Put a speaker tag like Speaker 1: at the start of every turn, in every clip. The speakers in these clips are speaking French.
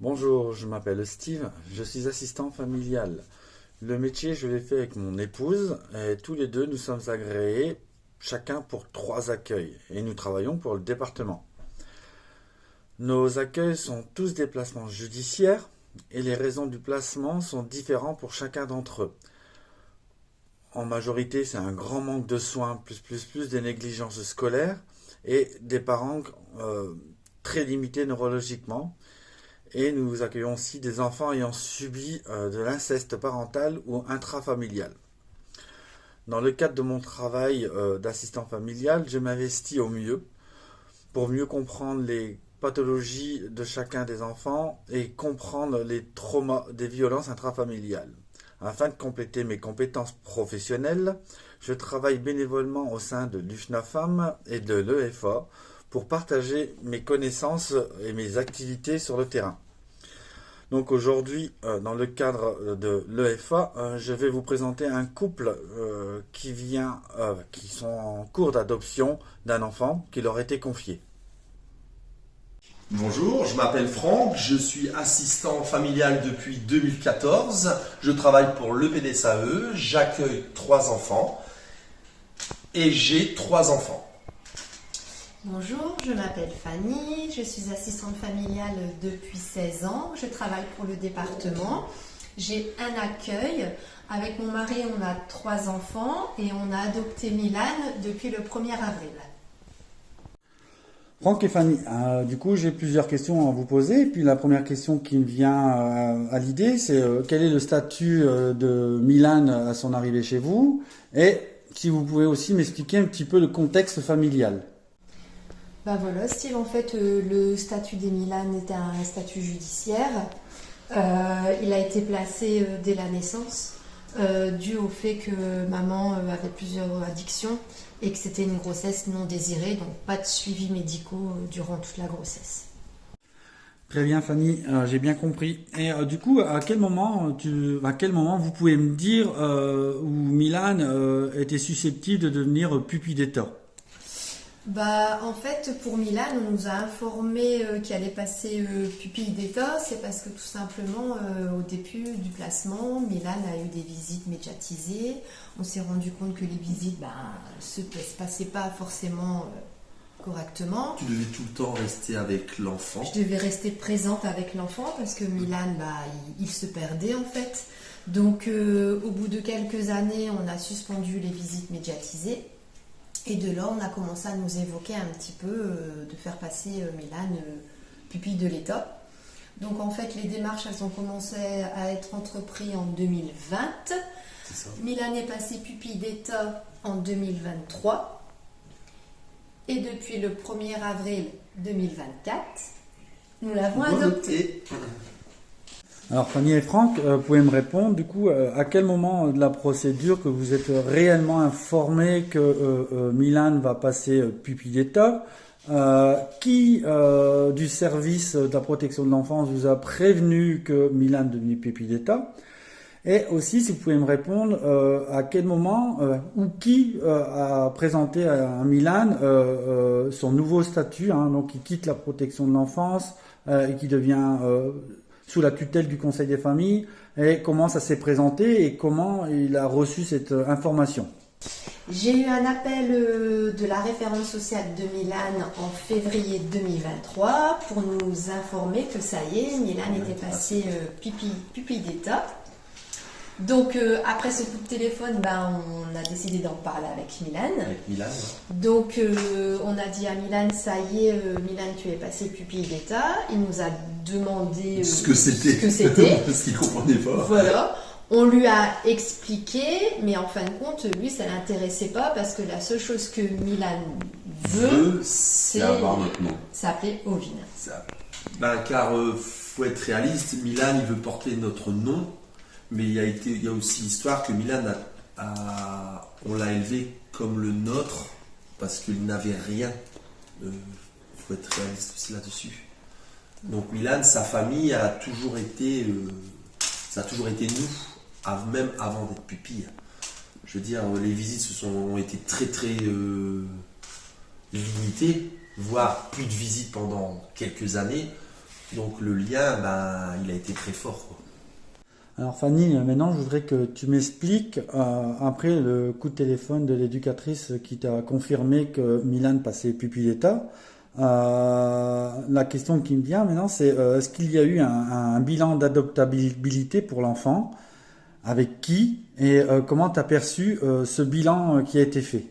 Speaker 1: Bonjour, je m'appelle Steve, je suis assistant familial. Le métier, je l'ai fait avec mon épouse et tous les deux, nous sommes agréés, chacun pour 3 accueils et nous travaillons pour le département. Nos accueils sont tous des placements judiciaires et les raisons du placement sont différentes pour chacun d'entre eux. En majorité, c'est un grand manque de soins, plus des négligences scolaires et des parents très limités neurologiquement. Et nous accueillons aussi des enfants ayant subi de l'inceste parental ou intrafamilial. Dans le cadre de mon travail d'assistant familial, je m'investis au mieux pour mieux comprendre les pathologies de chacun des enfants et comprendre les traumas des violences intrafamiliales. Afin de compléter mes compétences professionnelles, je travaille bénévolement au sein de l'UFNAFAM et de l'EFA pour partager mes connaissances et mes activités sur le terrain. Donc aujourd'hui, dans le cadre de l'EFA, je vais vous présenter un couple qui sont en cours d'adoption d'un enfant qui leur a été confié.
Speaker 2: Bonjour, je m'appelle Franck, je suis assistant familial depuis 2014. Je travaille pour l'EPDSAE, j'accueille 3 enfants et j'ai 3 enfants.
Speaker 3: Bonjour, je m'appelle Fanny, je suis assistante familiale depuis 16 ans, je travaille pour le département. J'ai un accueil, avec mon mari on a 3 enfants et on a adopté Milan depuis le 1er avril.
Speaker 1: Franck et Fanny, du coup j'ai plusieurs questions à vous poser. Et puis la première question qui me vient à l'idée, c'est quel est le statut de Milan à son arrivée chez vous? Et si vous pouvez aussi m'expliquer un petit peu le contexte familial.
Speaker 3: Bah voilà, Steve, en fait, le statut des Milan était un statut judiciaire. Il a été placé dès la naissance, dû au fait que maman avait plusieurs addictions et que c'était une grossesse non désirée, donc pas de suivi médicaux durant toute la grossesse.
Speaker 1: Très bien Fanny, j'ai bien compris. Et du coup, à quel moment vous pouvez me dire où Milan était susceptible de devenir pupille d'État?
Speaker 3: Bah, en fait, pour Milan, on nous a informé qu'il allait passer pupille d'État. C'est parce que tout simplement, au début du placement, Milan a eu des visites médiatisées. On s'est rendu compte que les visites se passaient pas forcément correctement.
Speaker 2: Tu devais tout le temps rester avec l'enfant.
Speaker 3: Je devais rester présente avec l'enfant parce que Milan, il se perdait en fait. Donc, au bout de quelques années, on a suspendu les visites médiatisées. Et de là, on a commencé à nous évoquer un petit peu de faire passer Milan pupille de l'État. Donc en fait, les démarches, elles ont commencé à être entreprises en 2020.
Speaker 2: C'est ça.
Speaker 3: Milan est passé pupille d'État en 2023. Et depuis le 1er avril 2024, nous l'avons adopté.
Speaker 1: Alors Fanny et Franck, vous pouvez me répondre du coup à quel moment de la procédure que vous êtes réellement informés que Milan va passer pupille d'État? Qui du service de la protection de l'enfance vous a prévenu que Milan devenait pupille d'État? Et aussi si vous pouvez me répondre à quel moment ou qui a présenté à Milan son nouveau statut, donc il quitte la protection de l'enfance et qui devient sous la tutelle du Conseil des familles, et comment ça s'est présenté et comment il a reçu cette information.
Speaker 3: J'ai eu un appel de la référente sociale de Milan en février 2023 pour nous informer que ça y est, Milan était passé pupille d'État. Donc après ce coup de téléphone, on a décidé d'en parler avec Milan.
Speaker 2: Avec Milan, ouais.
Speaker 3: Donc on a dit à Milan, ça y est, Milan, tu es passé pupille d'État. Il nous a demandé
Speaker 2: ce que c'était. Parce qu'il ne comprenait pas.
Speaker 3: Voilà. On lui a expliqué, mais en fin de compte, lui, ça ne l'intéressait pas parce que la seule chose que Milan veut, c'est
Speaker 2: avoir notre nom.
Speaker 3: S'appeler Ovin.
Speaker 2: Car faut être réaliste, Milan il veut porter notre nom, mais il y a aussi l'histoire que Milan on l'a élevé comme le nôtre parce qu'il n'avait rien. Faut être réaliste aussi là-dessus. Donc Milan, sa famille a toujours été, ça a toujours été nous, même avant d'être pupille. Je veux dire, les visites ont été très limitées, voire plus de visites pendant quelques années. Donc le lien, il a été très fort, quoi.
Speaker 1: Alors Fanny, maintenant je voudrais que tu m'expliques, après le coup de téléphone de l'éducatrice qui t'a confirmé que Milan passait pupille d'état, la question qui me vient maintenant c'est est-ce qu'il y a eu un bilan d'adoptabilité pour l'enfant? Avec qui? Et comment tu as perçu ce bilan qui a été fait?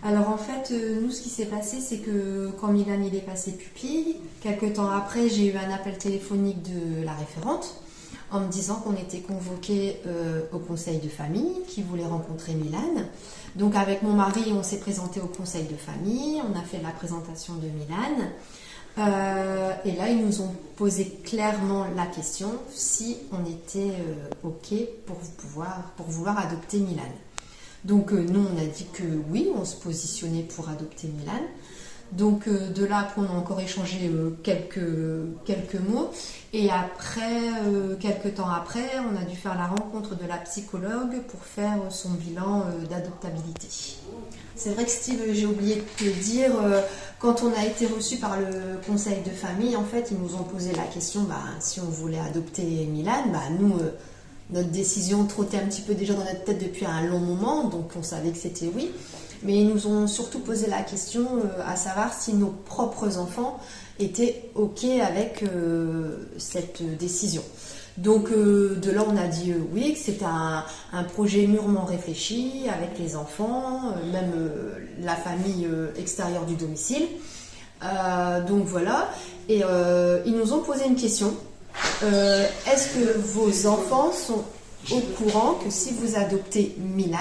Speaker 3: Alors en fait, nous ce qui s'est passé, c'est que quand Milan il est passé pupille, quelques temps après, j'ai eu un appel téléphonique de la référente en me disant qu'on était convoqué au conseil de famille, qui voulait rencontrer Milan. Donc avec mon mari, on s'est présenté au conseil de famille, on a fait la présentation de Milan. Et là, ils nous ont posé clairement la question si on était OK pour vouloir adopter Milan. Donc nous, on a dit que oui, on se positionnait pour adopter Milan. Donc de là, après, on a encore échangé quelques mots. Et après, quelques temps après, on a dû faire la rencontre de la psychologue pour faire son bilan d'adoptabilité. C'est vrai que Steve, j'ai oublié de te le dire, quand on a été reçu par le conseil de famille, en fait, ils nous ont posé la question si on voulait adopter Milan. Nous, notre décision trottait un petit peu déjà dans notre tête depuis un long moment, donc on savait que c'était oui. Mais ils nous ont surtout posé la question à savoir si nos propres enfants étaient OK avec cette décision. Donc de là, on a dit oui, que c'était un projet mûrement réfléchi avec les enfants, même la famille extérieure du domicile. Donc voilà. Et ils nous ont posé une question. Est-ce que vos enfants sont au courant que si vous adoptez Milan,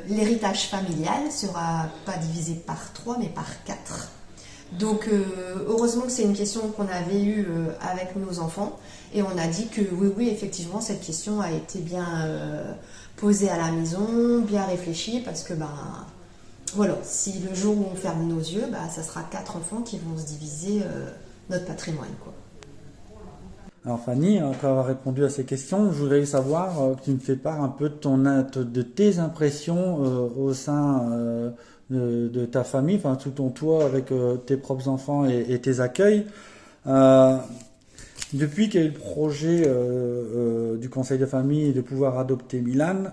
Speaker 3: l'héritage familial ne sera pas divisé par 3 mais par 4? Donc heureusement que c'est une question qu'on avait eue avec nos enfants et on a dit que oui, effectivement cette question a été bien posée à la maison, bien réfléchie parce que voilà, si le jour où on ferme nos yeux, ça sera 4 enfants qui vont se diviser notre patrimoine, quoi.
Speaker 1: Alors Fanny, après avoir répondu à ces questions, je voudrais savoir que tu me fais part un peu de tes impressions au sein de ta famille, enfin sous ton toit avec tes propres enfants et tes accueils. Depuis qu'il y a eu le projet du conseil de famille de pouvoir adopter Milan,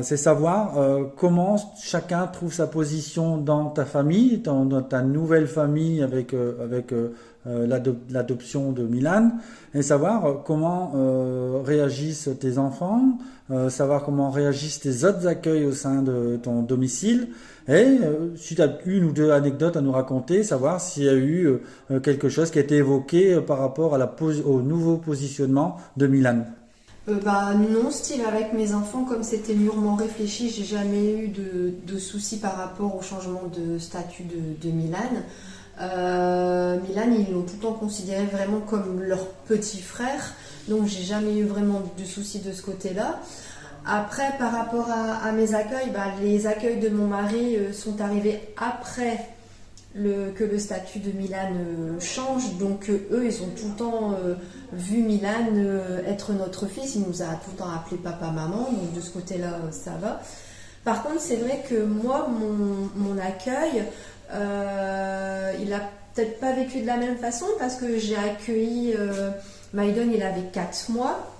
Speaker 1: c'est savoir comment chacun trouve sa position dans ta famille, dans ta nouvelle famille avec l'adoption de Milan, et savoir comment réagissent tes enfants, savoir comment réagissent tes autres accueils au sein de ton domicile, et si tu as une ou deux anecdotes à nous raconter, savoir s'il y a eu quelque chose qui a été évoqué par rapport au nouveau positionnement de Milan.
Speaker 3: Non, Steve, avec mes enfants, comme c'était mûrement réfléchi, j'ai jamais eu de soucis par rapport au changement de statut de Milan. Milan, ils l'ont tout le temps considéré vraiment comme leur petit frère, donc j'ai jamais eu vraiment de soucis de ce côté-là. Après, par rapport à mes accueils, les accueils de mon mari sont arrivés après que le statut de Milan change, donc eux ils ont tout le temps vu Milan être notre fils, il nous a tout le temps appelé papa maman, donc de ce côté là ça va. Par contre c'est vrai que moi mon accueil il a peut-être pas vécu de la même façon parce que j'ai accueilli Maïdon, il avait 4 mois.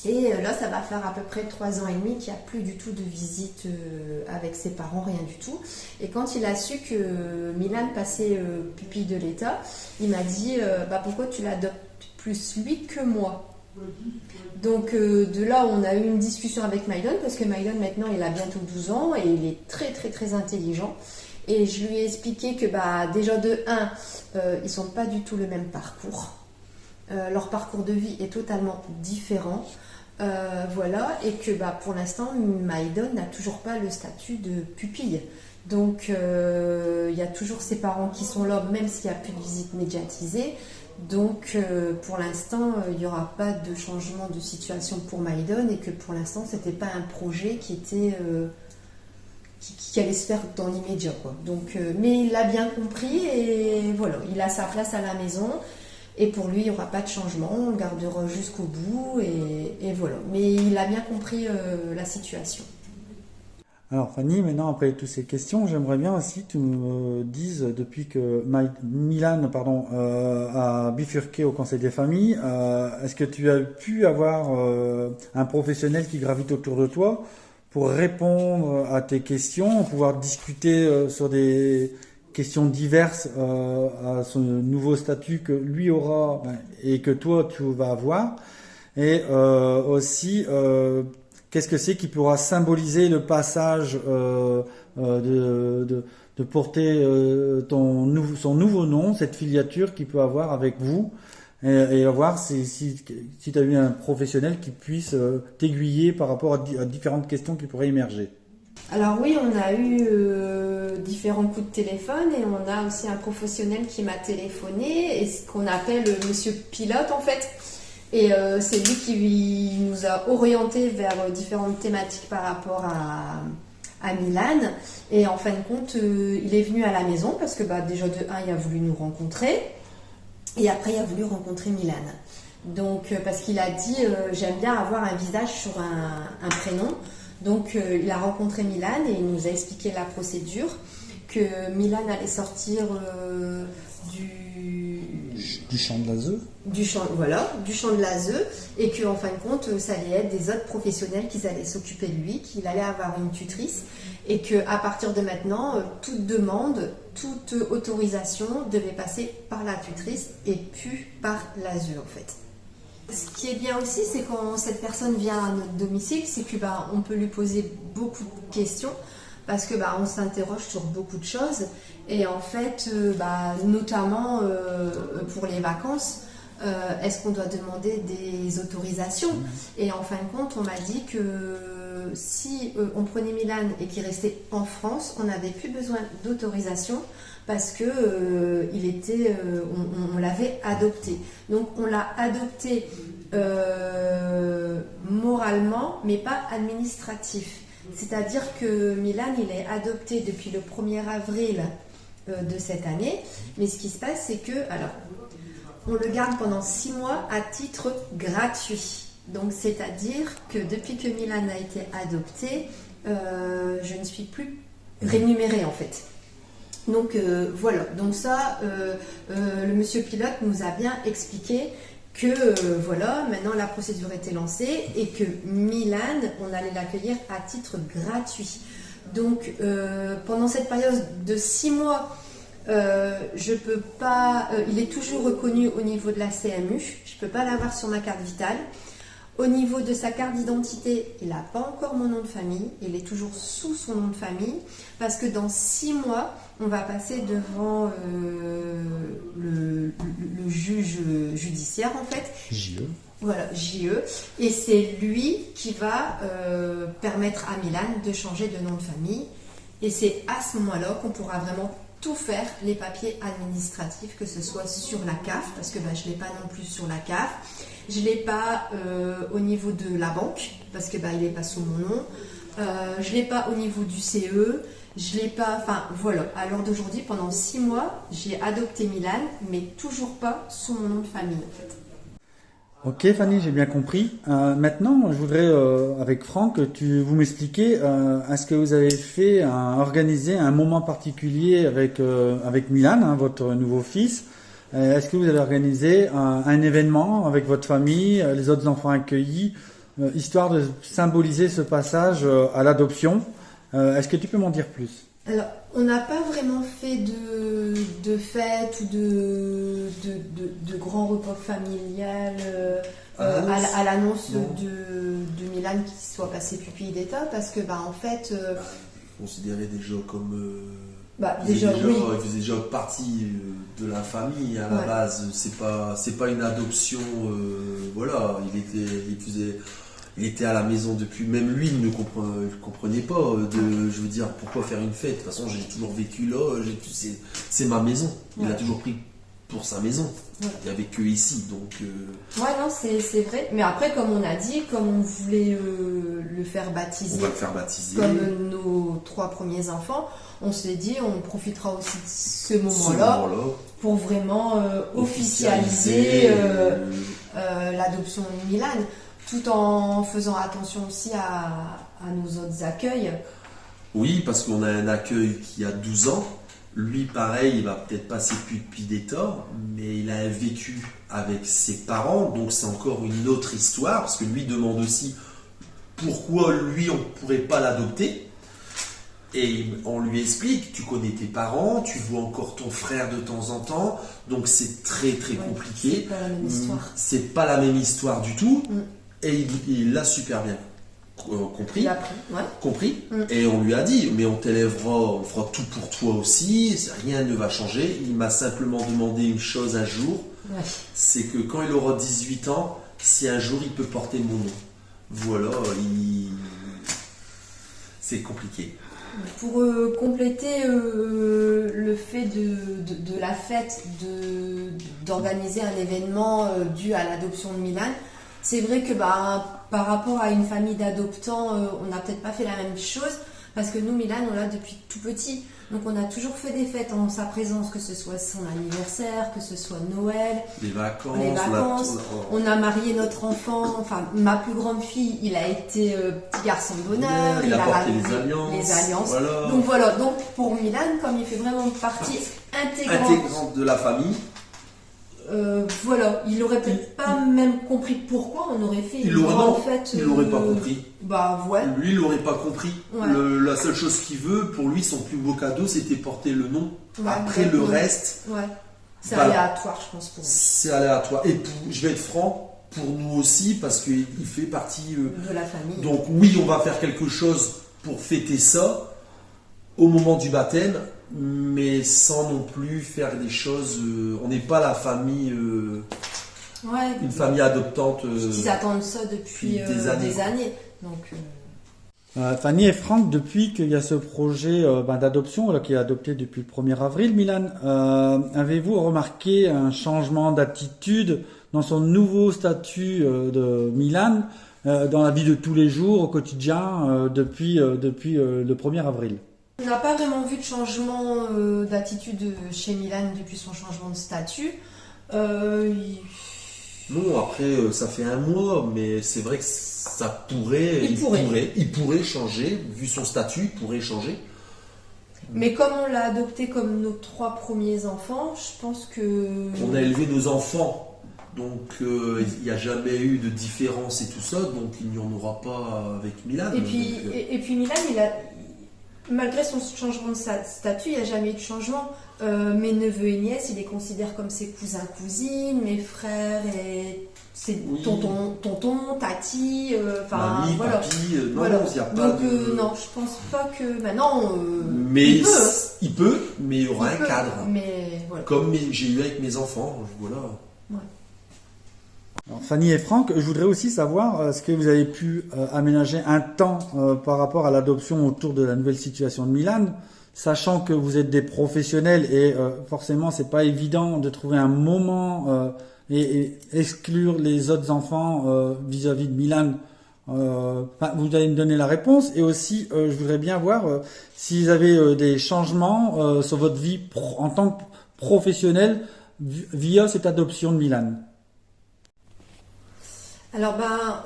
Speaker 3: Et là, ça va faire à peu près 3 ans et demi qu'il n'y a plus du tout de visite avec ses parents, rien du tout. Et quand il a su que Milan passait pupille de l'État, il m'a dit pourquoi tu l'adoptes plus lui que moi? Donc de là, on a eu une discussion avec Maïdon parce que Maïdon maintenant, il a bientôt 12 ans et il est très très très intelligent. Et je lui ai expliqué que déjà de 1, ils sont pas du tout le même parcours. Leur parcours de vie est totalement différent. Voilà, et que pour l'instant Maïdon n'a toujours pas le statut de pupille, donc il y a toujours ses parents qui sont là même s'il n'y a plus de visite médiatisée, donc pour l'instant il n'y aura pas de changement de situation pour Maïdon et que pour l'instant c'était pas un projet qui était qui allait se faire dans l'immédiat, quoi. Donc, mais il l'a bien compris et voilà, il a sa place à la maison. Et pour lui, il n'y aura pas de changement, on le gardera jusqu'au bout et voilà. Mais il a bien compris la situation.
Speaker 1: Alors Fanny, maintenant après toutes ces questions, j'aimerais bien aussi que tu me dises, depuis que Milan a bifurqué au Conseil des familles, est-ce que tu as pu avoir un professionnel qui gravite autour de toi pour répondre à tes questions, pouvoir discuter sur des questions diverses à ce nouveau statut que lui aura et que toi tu vas avoir, et aussi qu'est-ce que c'est qui pourra symboliser le passage de porter son nouveau nom, cette filiature qu'il peut avoir avec vous, et voir si tu as eu un professionnel qui puisse t'aiguiller par rapport à différentes questions qui pourraient émerger.
Speaker 3: Alors oui, on a eu différents coups de téléphone et on a aussi un professionnel qui m'a téléphoné, et ce qu'on appelle monsieur pilote en fait. Et c'est lui qui nous a orientés vers différentes thématiques par rapport à Milan. Et en fin de compte, il est venu à la maison parce que déjà de 1, il a voulu nous rencontrer. Et après, il a voulu rencontrer Milan. Donc, parce qu'il a dit, j'aime bien avoir un visage sur un prénom. Donc, il a rencontré Milan et il nous a expliqué la procédure, que Milan allait sortir
Speaker 1: du champ de l'ASE.
Speaker 3: Du champ de l'ASE, et que en fin de compte, ça allait être des autres professionnels qui allaient s'occuper de lui, qu'il allait avoir une tutrice, et que à partir de maintenant, toute demande, toute autorisation devait passer par la tutrice et plus par l'ASE en fait. Ce qui est bien aussi, c'est quand cette personne vient à notre domicile, c'est que on peut lui poser beaucoup de questions, parce que on s'interroge sur beaucoup de choses, et en fait notamment pour les vacances, est-ce qu'on doit demander des autorisations? Et en fin de compte, on m'a dit que si on prenait Milan et qu'il restait en France, on n'avait plus besoin d'autorisation, parce que on l'avait adopté. Donc on l'a adopté moralement, mais pas administratif. C'est-à-dire que Milan, il est adopté depuis le 1er avril de cette année. Mais ce qui se passe, c'est que, on le garde pendant 6 mois à titre gratuit. Donc, c'est-à-dire que depuis que Milan a été adopté, je ne suis plus rémunérée en fait. Donc, voilà. Donc ça, le monsieur pilote nous a bien expliqué que maintenant la procédure était lancée et que Milan, on allait l'accueillir à titre gratuit. Donc pendant cette période de 6 mois, je peux pas, il est toujours reconnu au niveau de la CMU, je peux pas l'avoir sur ma carte vitale. Au niveau de sa carte d'identité, il n'a pas encore mon nom de famille, il est toujours sous son nom de famille, parce que dans 6 mois, on va passer devant le juge judiciaire en fait.
Speaker 1: JE.
Speaker 3: Voilà, JE. Et c'est lui qui va permettre à Milan de changer de nom de famille. Et c'est à ce moment-là qu'on pourra vraiment tout faire, les papiers administratifs, que ce soit sur la CAF, parce que je ne l'ai pas non plus sur la CAF. Je ne l'ai pas au niveau de la banque, parce que il n'est pas sous mon nom. Je ne l'ai pas au niveau du CE. Je l'ai pas, voilà. À l'heure d'aujourd'hui, pendant 6 mois, j'ai adopté Milan, mais toujours pas sous mon nom de famille en fait.
Speaker 1: Ok Fanny, j'ai bien compris. Maintenant, je voudrais, avec Franck, que vous m'expliquiez, est-ce que vous avez organisé un moment particulier avec Milan, votre nouveau fils? Est-ce que vous avez organisé un événement avec votre famille, les autres enfants accueillis, histoire de symboliser ce passage à l'adoption? Est-ce que tu peux m'en dire plus?
Speaker 3: Alors, on n'a pas vraiment fait de fête ou de grands repas familial à l'annonce de Milan qui soit passé pupille d'État, parce que en fait...
Speaker 2: considéré déjà comme...
Speaker 3: il
Speaker 2: faisait déjà partie de la famille à la base. C'est pas une adoption. Il était à la maison depuis. Même lui ne comprenait pas. Je veux dire, pourquoi faire une fête? De toute façon, j'ai toujours vécu là. C'est ma maison. Il a toujours pris pour sa maison. Il n'y avait que ici, donc.
Speaker 3: Non, c'est vrai. Mais après, comme on a dit, comme on voulait le faire baptiser.
Speaker 2: On va le faire baptiser.
Speaker 3: Comme nos 3 premiers enfants, on s'est dit, on profitera aussi de ce moment-là pour vraiment officialiser l'adoption de Milan, tout en faisant attention aussi à nos autres accueils.
Speaker 2: Oui, parce qu'on a un accueil qui a 12 ans. Lui, pareil, il va peut-être pas s'épuiser depuis des torts, mais il a un vécu avec ses parents, donc c'est encore une autre histoire, parce que lui demande aussi pourquoi lui, on ne pourrait pas l'adopter. Et on lui explique, tu connais tes parents, tu vois encore ton frère de temps en temps, donc c'est très très compliqué.
Speaker 3: C'est pas la même histoire.
Speaker 2: C'est pas la même histoire du tout, et il l'a super bien compris.
Speaker 3: Il a appris,
Speaker 2: compris. Et on lui a dit, mais on t'élèvera, on fera tout pour toi aussi, rien ne va changer. Il m'a simplement demandé une chose un jour, c'est que quand il aura 18 ans, si un jour il peut porter mon nom. Voilà, c'est compliqué.
Speaker 3: Pour compléter le fait de la fête, d'organiser un événement dû à l'adoption de Milan, c'est vrai que par rapport à une famille d'adoptants, on n'a peut-être pas fait la même chose, parce que nous, Milan, on l'a depuis tout petit. Donc on a toujours fait des fêtes en sa présence, que ce soit son anniversaire, que ce soit Noël,
Speaker 2: les vacances.
Speaker 3: On a marié notre enfant, enfin ma plus grande fille, il a été petit garçon de bonheur,
Speaker 2: il a porté
Speaker 3: les alliances.
Speaker 2: Voilà.
Speaker 3: Donc pour Milan, comme il fait vraiment partie
Speaker 2: intégrante de la famille,
Speaker 3: il aurait peut-être pas même compris pourquoi on aurait fait
Speaker 2: une grande fête. Il l'aurait pas compris. Lui, il l'aurait pas compris.
Speaker 3: Ouais.
Speaker 2: La seule chose qu'il veut, pour lui, son plus beau cadeau, c'était porter le nom. Après le reste,
Speaker 3: c'est aléatoire, je pense, pour lui.
Speaker 2: C'est aléatoire. Et je vais être franc, pour nous aussi, parce qu'il fait partie
Speaker 3: de la famille.
Speaker 2: Donc oui, on va faire quelque chose pour fêter ça au moment du baptême, mais sans non plus faire des choses. On n'est pas la famille, une famille adoptante.
Speaker 3: Ils attendent ça depuis des années. Donc,
Speaker 1: Fanny et Franck, depuis qu'il y a ce projet d'adoption qui est adopté depuis le 1er avril, Milan, avez-vous remarqué un changement d'attitude dans son nouveau statut de Milan dans la vie de tous les jours, au quotidien, depuis le 1er avril?
Speaker 3: On n'a pas vraiment vu de changement d'attitude chez Milan depuis son changement de statut.
Speaker 2: Non, après, ça fait un mois, mais c'est vrai que ça pourrait. Il pourrait changer, vu son statut, il pourrait changer.
Speaker 3: Mais comme on l'a adopté comme nos 3 premiers enfants, je pense que.
Speaker 2: On a élevé nos enfants, donc il n'y a jamais eu de différence et tout ça, donc il n'y en aura pas avec Milan.
Speaker 3: Et puis Milan, malgré son changement de statut, il n'y a jamais eu de changement. Mes neveux et nièces, il les considère comme ses cousins, cousines, mes frères et ses tonton, tati,
Speaker 2: mamie, papi, non, il n'y a pas de...
Speaker 3: non, je pense pas que maintenant.
Speaker 2: Mais il peut, mais il y aura un cadre.
Speaker 3: Mais voilà.
Speaker 2: Comme j'ai eu avec mes enfants, voilà.
Speaker 3: Ouais.
Speaker 1: Alors, Fanny et Franck, je voudrais aussi savoir, est-ce que vous avez pu aménager un temps par rapport à l'adoption autour de la nouvelle situation de Milan, sachant que vous êtes des professionnels et forcément c'est pas évident de trouver un moment et exclure les autres enfants vis-à-vis de Milan. Vous allez me donner la réponse, et aussi je voudrais bien voir si vous avez des changements sur votre vie en tant que professionnel via cette adoption de Milan.
Speaker 3: Alors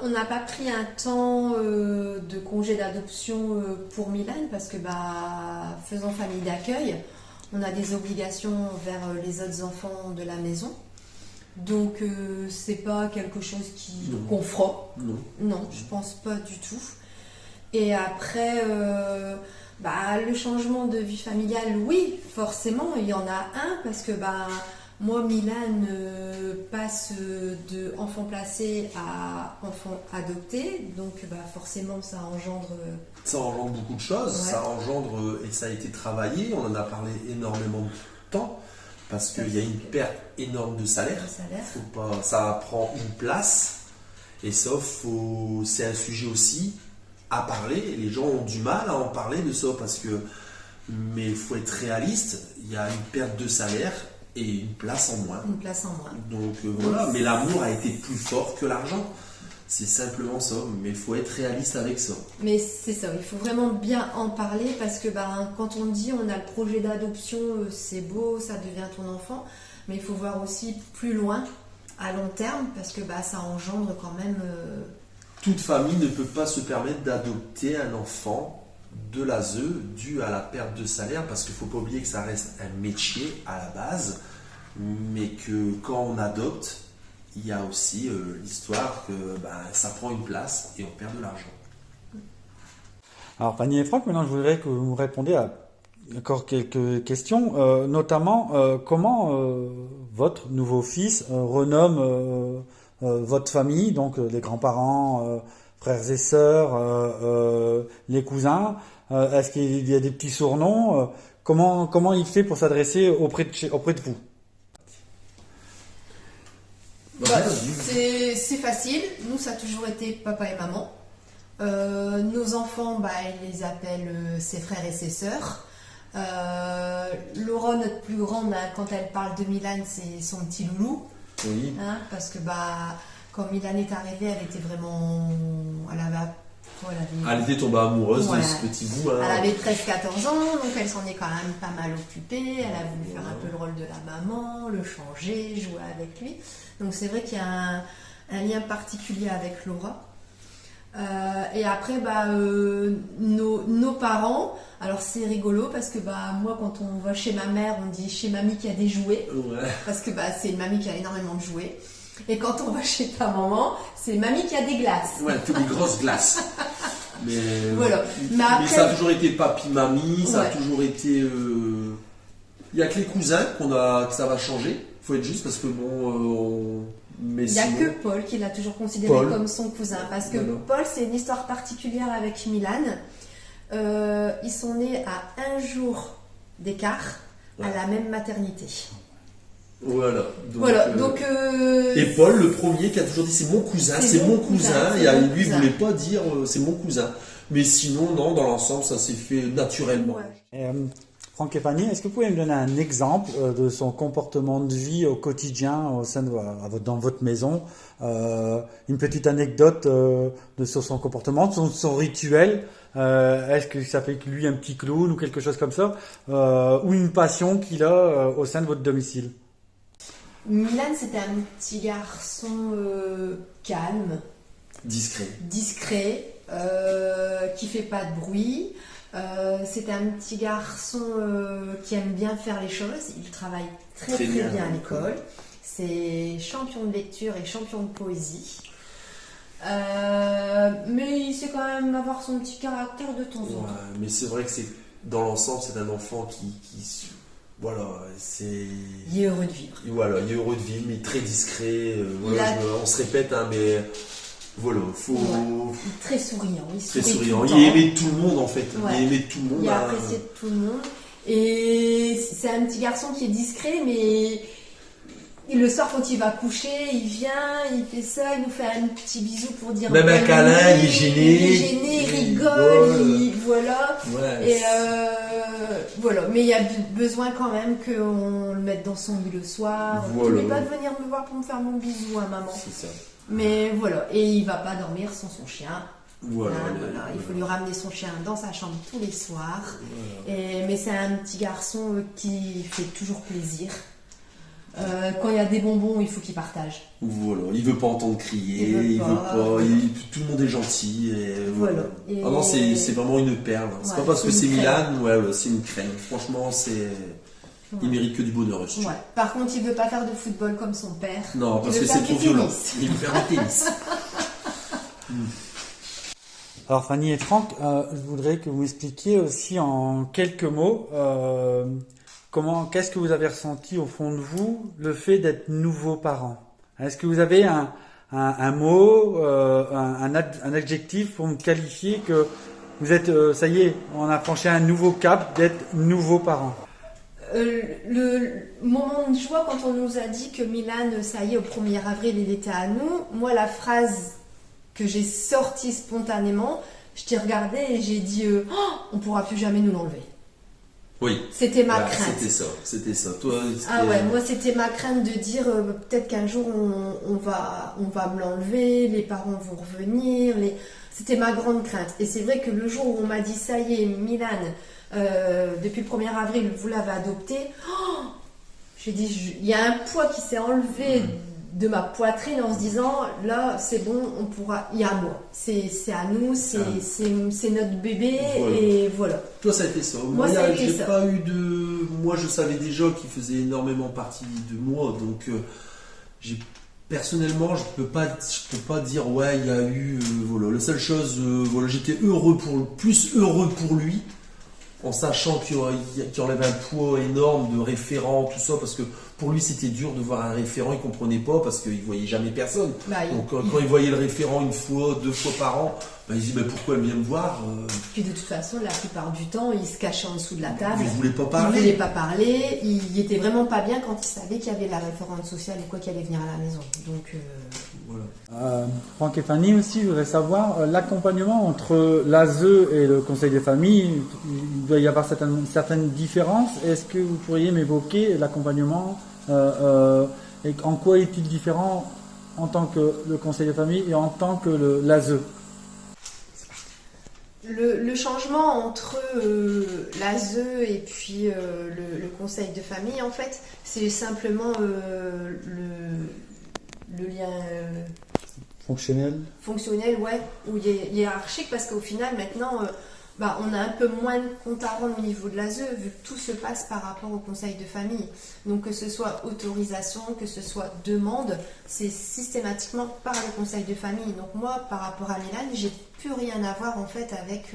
Speaker 3: on n'a pas pris un temps de congé d'adoption pour Milan parce que faisant famille d'accueil, on a des obligations vers les autres enfants de la maison. Donc c'est pas quelque chose qu'on fera. Non, je pense pas du tout. Et après le changement de vie familiale, oui, forcément, il y en a un parce que moi, Milan passe de enfant placé à enfant adopté, donc forcément ça engendre...
Speaker 2: Ça engendre beaucoup de choses, ça engendre, et ça a été travaillé, on en a parlé énormément de temps, parce qu'il y a une perte énorme de salaire. Ça prend une place, et ça, c'est un sujet aussi à parler, et les gens ont du mal à en parler de ça, mais il faut être réaliste, il y a une perte de salaire, et une place en moins. Donc voilà, mais l'amour a été plus fort que l'argent. C'est simplement ça, mais il faut être réaliste avec ça.
Speaker 3: Mais c'est ça, il faut vraiment bien en parler parce que quand on dit on a le projet d'adoption, c'est beau, ça devient ton enfant, mais il faut voir aussi plus loin, à long terme, parce que ça engendre quand même...
Speaker 2: Toute famille ne peut pas se permettre d'adopter un enfant de l'ASE dû à la perte de salaire, parce qu'il ne faut pas oublier que ça reste un métier à la base, mais que quand on adopte, il y a aussi l'histoire que ça prend une place et on perd de l'argent.
Speaker 1: Alors Fanny et Franck, maintenant je voudrais que vous me répondiez à encore quelques questions, notamment comment votre nouveau fils renomme votre famille, donc les grands-parents, frères et sœurs, les cousins. Est-ce qu'il y a des petits surnoms? Comment il fait pour s'adresser auprès de vous?
Speaker 3: C'est facile. Nous, ça a toujours été papa et maman. Nos enfants, ils les appellent ses frères et ses sœurs. Laura, notre plus grande, quand elle parle de Milan, c'est son petit loulou.
Speaker 2: Oui.
Speaker 3: Parce que quand Milan est arrivée, elle était vraiment...
Speaker 2: Elle était tombée amoureuse
Speaker 3: Voilà.
Speaker 2: de ce petit bout.
Speaker 3: Elle avait 13-14 ans, donc elle s'en est quand même pas mal occupée. Elle a voulu faire un peu le rôle de la maman, le changer, jouer avec lui. Donc c'est vrai qu'il y a un lien particulier avec Laura. Et après, nos parents, alors c'est rigolo parce que moi, quand on va chez ma mère, on dit chez mamie qui a des jouets.
Speaker 2: Ouais.
Speaker 3: Parce que c'est une mamie qui a énormément de jouets. Et quand on va chez ta maman, c'est mamie qui a des glaces.
Speaker 2: Ouais, toutes les grosses glaces. Mais,
Speaker 3: Voilà. Mais après,
Speaker 2: ça a toujours été papi-mamie, ça a
Speaker 3: Ouais.
Speaker 2: toujours été... Il n'y a que les cousins que ça va changer. Il faut être juste parce que mais
Speaker 3: il n'y a
Speaker 2: sinon-
Speaker 3: que Paul qui l'a toujours considéré
Speaker 2: Paul.
Speaker 3: comme son cousin. Parce que
Speaker 2: Voilà.
Speaker 3: Paul, c'est une histoire particulière avec Milan. Ils sont nés à 1 jour d'écart à
Speaker 2: Ouais.
Speaker 3: la même maternité.
Speaker 2: Voilà.
Speaker 3: Donc,
Speaker 2: Et Paul, le premier qui a toujours dit c'est mon cousin,
Speaker 3: C'est
Speaker 2: c'est
Speaker 3: mon
Speaker 2: mon cousin.
Speaker 3: cousin,
Speaker 2: Et
Speaker 3: c'est mon
Speaker 2: lui, il
Speaker 3: cousin.
Speaker 2: voulait pas dire c'est mon cousin. Mais sinon, non, dans l'ensemble, ça s'est fait naturellement.
Speaker 3: Ouais.
Speaker 1: Et, Franck et Fanny, est-ce que vous pouvez me donner un exemple de son comportement de vie au quotidien au sein dans votre maison, une petite anecdote sur son comportement, son rituel, est-ce que ça fait que lui un petit clown ou quelque chose comme ça, ou une passion qu'il a au sein de votre domicile?
Speaker 3: Milan, c'était un petit garçon calme,
Speaker 2: Discret.
Speaker 3: qui fait pas de bruit. C'était un petit garçon qui aime bien faire les choses. Il travaille très bien à l'école. C'est champion de lecture et champion de poésie. Mais il sait quand même avoir son petit caractère de temps en temps.
Speaker 2: Ouais, mais c'est vrai que dans l'ensemble, c'est un enfant qui voilà,
Speaker 3: Il est heureux de vivre.
Speaker 2: Voilà, il est heureux de vivre, mais très discret. On se répète, mais voilà, faut.
Speaker 3: Ouais. Il est très souriant.
Speaker 2: Très
Speaker 3: sourit
Speaker 2: souriant.
Speaker 3: tout le
Speaker 2: Il
Speaker 3: temps.
Speaker 2: aimait tout le monde en fait.
Speaker 3: Ouais.
Speaker 2: Il aimait tout le monde.
Speaker 3: Il a apprécié tout le monde. Et c'est un petit garçon qui est discret, mais le soir quand il va coucher, il vient, il fait ça, il nous fait un petit bisou pour dire
Speaker 2: Même un
Speaker 3: bonne
Speaker 2: câlin,
Speaker 3: nuit.
Speaker 2: il est gêné.
Speaker 3: Il est gêné, il rigole, voilà.
Speaker 2: Ouais,
Speaker 3: Et voilà, mais il y a besoin quand même qu'on le mette dans son lit le soir.
Speaker 2: Voilà.
Speaker 3: Il n'est pas de venir me voir pour me faire mon bisou, hein, maman.
Speaker 2: c'est ça.
Speaker 3: Mais voilà, et il va pas dormir sans son chien.
Speaker 2: Voilà.
Speaker 3: Voilà. Il faut lui ramener son chien dans sa chambre tous les soirs. Mais c'est un petit garçon qui fait toujours plaisir. Quand il y a des bonbons, il faut qu'il partage.
Speaker 2: Voilà, il veut pas entendre crier,
Speaker 3: Il veut pas.
Speaker 2: tout le monde est gentil. Et
Speaker 3: Voilà. Et-
Speaker 2: Ah non, c'est vraiment une perle. C'est
Speaker 3: Ouais,
Speaker 2: pas parce que
Speaker 3: c'est
Speaker 2: c'est
Speaker 3: une
Speaker 2: Milan, ouais, c'est une crème. Franchement, il mérite que du bonheur.
Speaker 3: Ouais. Par contre, il veut pas faire de football comme son père.
Speaker 2: Non,
Speaker 3: Il
Speaker 2: parce
Speaker 3: veut
Speaker 2: que
Speaker 3: faire
Speaker 2: c'est trop
Speaker 3: du
Speaker 2: violent.
Speaker 3: tennis.
Speaker 2: Il veut faire du tennis.
Speaker 1: Alors Fanny et Franck, je voudrais que vous m'expliquiez aussi en quelques mots qu'est-ce que vous avez ressenti au fond de vous le fait d'être nouveaux parents. Est-ce que vous avez un mot, un adjectif pour me qualifier que vous êtes, ça y est, on a franchi un nouveau cap d'être nouveaux parents?
Speaker 3: Le moment de joie quand on nous a dit que Milan, ça y est, au 1er avril, il était à nous. Moi, la phrase que j'ai sortie spontanément, je t'ai regardé et j'ai dit on pourra plus jamais nous l'enlever.
Speaker 2: Oui.
Speaker 3: C'était ma
Speaker 2: Voilà,
Speaker 3: crainte.
Speaker 2: C'était ça. Toi,
Speaker 3: Ah ouais, moi c'était ma crainte de dire peut-être qu'un jour on va me l'enlever, les parents vont revenir. C'était ma grande crainte. Et c'est vrai que le jour où on m'a dit ça y est, Milan, depuis le 1er avril, vous l'avez adopté, j'ai dit il y a un poids qui s'est enlevé de ma poitrine en se disant là c'est bon, on pourra, il y a moi, c'est à nous, c'est notre bébé et voilà.
Speaker 2: Toi ça a été ça.
Speaker 3: Moi ça a été
Speaker 2: j'ai
Speaker 3: ça.
Speaker 2: pas eu de, moi je savais déjà qu'il faisait énormément partie de moi, donc personnellement je peux pas dire ouais il y a eu voilà, la seule chose voilà, j'étais plus heureux pour lui, en sachant qu'il enlève un poids énorme de référents, tout ça, parce que pour lui c'était dur de voir un référent, il comprenait pas parce qu'il voyait jamais personne. Donc quand il voyait le référent une fois, 2 fois par an, il se dit mais pourquoi elle vient me voir
Speaker 3: Puis de toute façon la plupart du temps il se cachait en dessous de la table.
Speaker 2: Il voulait pas parler.
Speaker 3: Il était vraiment pas bien quand il savait qu'il y avait la référente sociale ou quoi qui allait venir à la maison. Donc
Speaker 2: voilà.
Speaker 1: Franck et Fanny aussi, je voudrais savoir l'accompagnement entre l'ASE et le conseil des familles. Il doit y avoir certaines différences. Est-ce que vous pourriez m'évoquer l'accompagnement et en quoi est-il différent en tant que le conseil des familles et en tant que l'ASE?
Speaker 3: le changement entre l'ASE et puis le conseil de famille, en fait, c'est simplement le lien fonctionnel, ouais, ou hiérarchique, parce qu'au final, maintenant, on a un peu moins de compte à rendre au niveau de l'ASE, vu que tout se passe par rapport au conseil de famille. Donc que ce soit autorisation, que ce soit demande, c'est systématiquement par le conseil de famille. Donc moi, par rapport à Milan, j'ai plus rien à voir en fait avec